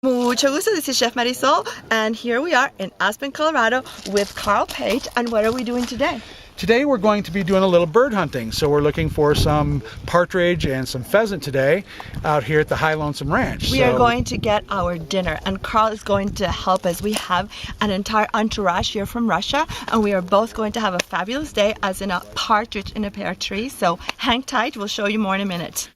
Mucho gusto, this is Chef Marisol, and here we are in Aspen, Colorado with Carl Page. And what are we doing today? Today we're going to be doing a little bird hunting. So we're looking for some partridge and some pheasant today out here at the High Lonesome Ranch. We are going to get our dinner, and Carl is going to help us. We have an entire entourage here from Russia, and we are both going to have a fabulous day as in a partridge in a pear tree. So hang tight, we'll show you more in a minute.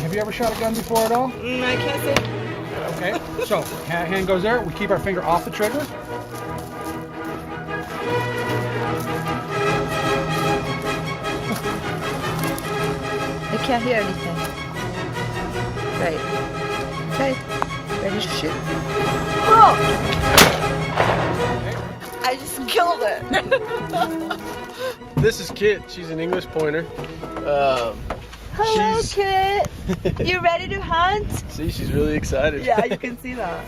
Have you ever shot a gun before at all? I can't say. Okay, so hand goes there. We keep our finger off the trigger. I can't hear anything. Right. Okay. Ready to shoot. Oh! I just killed it. This is Kit. She's an English pointer. Hello, Kit. You ready to hunt? See, she's really excited. Yeah, you can see that.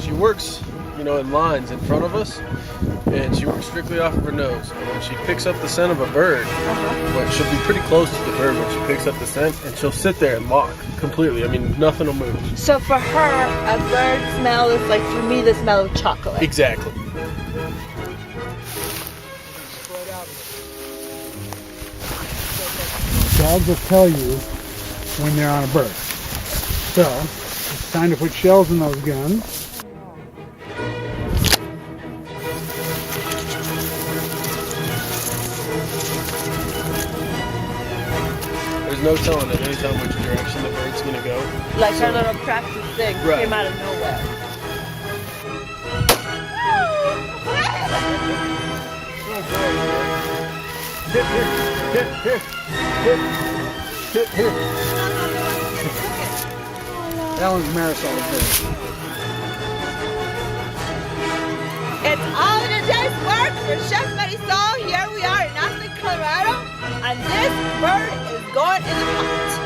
She works, in lines in front of us, and she works strictly off of her nose. And when she picks up the scent of a bird, but she'll be pretty close to the bird when she picks up the scent, and she'll sit there and lock completely. I mean, nothing will move. So for her, a bird smell is like, for me, the smell of chocolate. Exactly. Dogs will tell you when they're on a bird. So, it's time to put shells in those guns. There's no telling at any time which direction the bird's going to go. Like our little practice thing came out of nowhere. Here. That one's Marisol. It's all in a day's work for Chef Marisol. Here we are in Aspen, Colorado, and this bird is going in the pot.